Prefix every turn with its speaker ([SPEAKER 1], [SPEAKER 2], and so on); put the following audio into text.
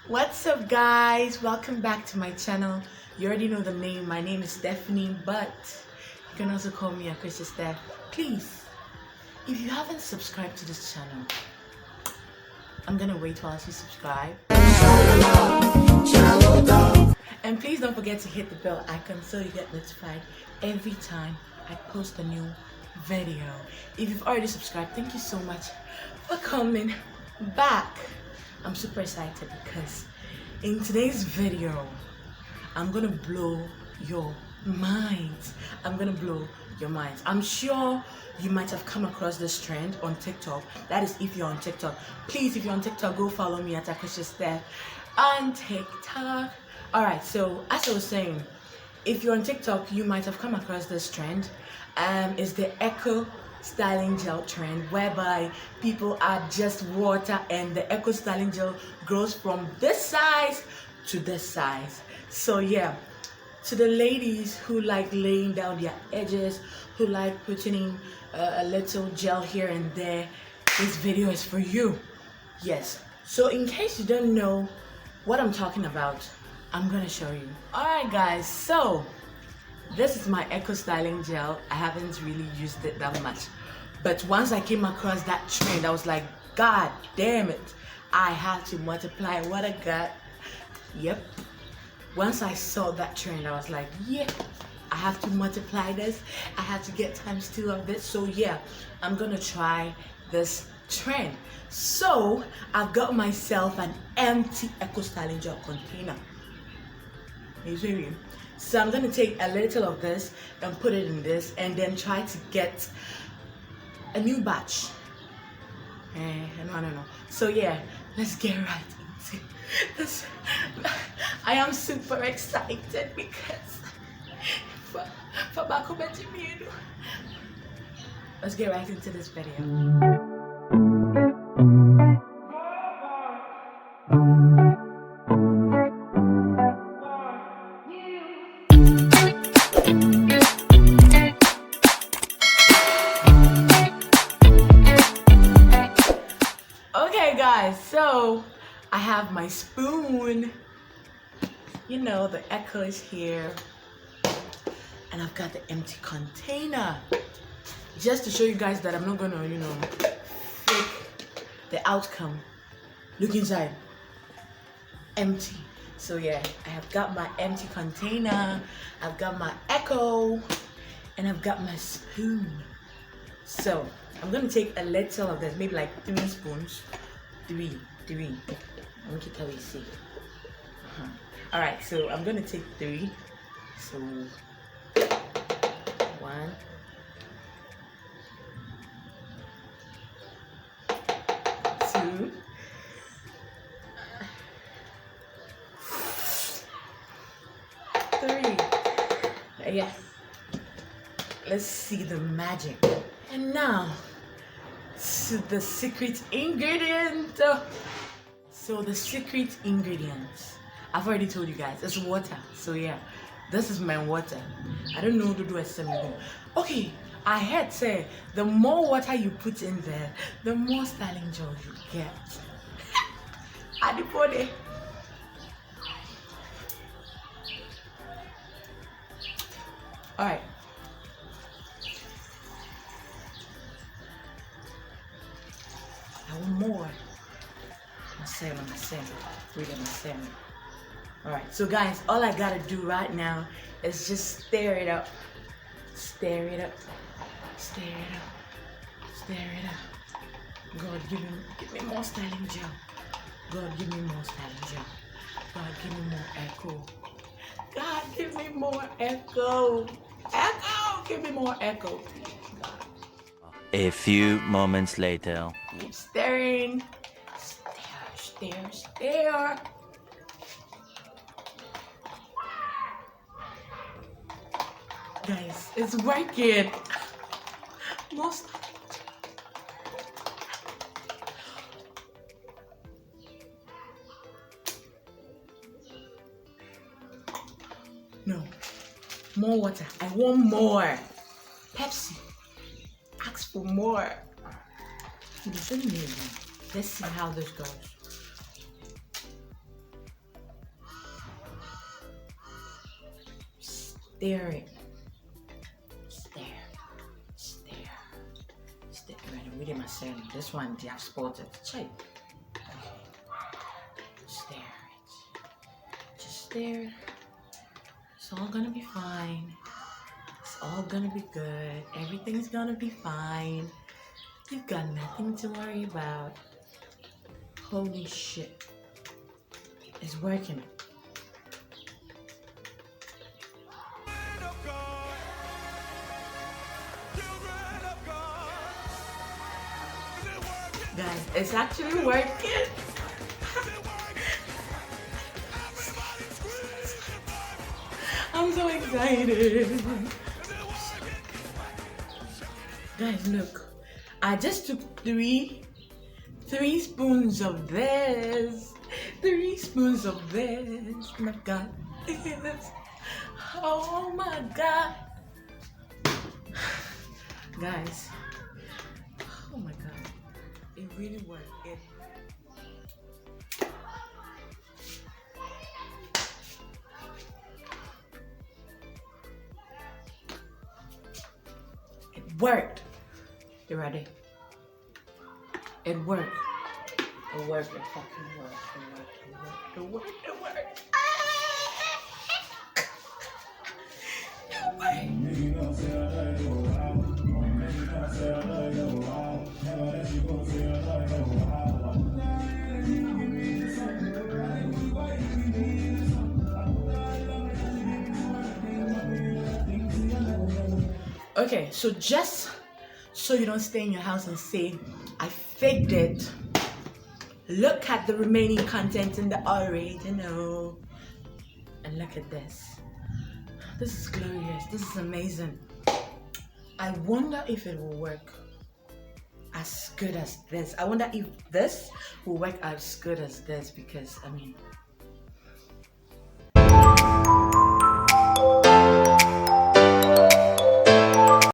[SPEAKER 1] What's up, guys? Welcome back to my channel. You already know the name. My name is Stephanie, but you can also call me Akwesha Steph. Please, if you haven't subscribed to this channel, I'm gonna wait while you subscribe. And please don't forget to hit the bell icon so you get notified every time I post a new video. If you've already subscribed, thank you so much for coming back. I'm super excited because in today's video, I'm gonna blow your minds. I'm sure you might have come across this trend on TikTok. That is if you're on TikTok. Please, if you're on TikTok, go follow me at Akwesha Steph on TikTok. Alright, so as I was saying, if you're on TikTok, you might have come across this trend. It's the Eco Styling Gel trend, whereby people add just water and the Eco Styling Gel grows from this size to this size. So yeah, to the ladies who like laying down their edges, who like putting in a little gel here and there, this video is for you. Yes, so in case you don't know what I'm talking about, I'm gonna show you. Alright guys, so this is my Eco Styling Gel. I haven't really used it that much, but once I came across that trend, I was like, God damn it, I have to multiply what I got. Yep, once I saw that trend, I was like, yeah, I have to multiply this. I have to get ×2 of this. So yeah, I'm gonna try this trend. So I've got myself an empty Eco Styling Gel container. So I'm gonna take a little of this and put it in this, and then try to get a new batch. No. So yeah, let's get right into this. I am super excited because let's get right into this video. Okay guys, so I have my spoon. You know, the Echo is here. And I've got the empty container. Just to show you guys that I'm not gonna, fake the outcome. Look inside. Empty. So yeah, I have got my empty container, I've got my Echo, and I've got my spoon. So I'm gonna take a little of this, maybe like 3 spoons. Three. Make it how we see. Alright, so I'm gonna take 3. So 1, 2, yeah. Let's see the magic. And now to the secret ingredient. So the secret ingredient, I've already told you guys, it's water. So yeah, this is my water. I don't know to do a semi. Okay, I had said the more water you put in there, the more styling gel you get. Adipode. Alright. I want more. Alright, so guys, all I gotta do right now is just stir it up. God, give me more styling gel. God, give me more styling gel. God, give me more Echo. God, give me more Echo. Give me more Echo.
[SPEAKER 2] A few moments later.
[SPEAKER 1] Keep stirring. Stir. Guys, it's working. Most. No. More water. I want more. Pepsi. Ask for more. Let's see how this goes. stare it. Stare. I'm reading my sermon. This one, I've spotted. Check. Stare it. Just stare. It's all gonna be fine. It's all gonna be good. Everything's gonna be fine. You've got nothing to worry about. Holy shit. It's working. Guys, it's actually working. I'm so excited. Guys, look. I just took three spoons of this. 3 spoons of this. And I've got this. Oh my god. Guys. Oh my god. It really worked. It worked. You ready? It worked. It worked. It fucking worked. It worked. It worked. Okay, so just so you don't stay in your house and say, I faked it. Look at the remaining content in the original. And look at this. This is glorious. This is amazing. I wonder if it will work as good as this. I wonder if this will work as good as this, because I mean,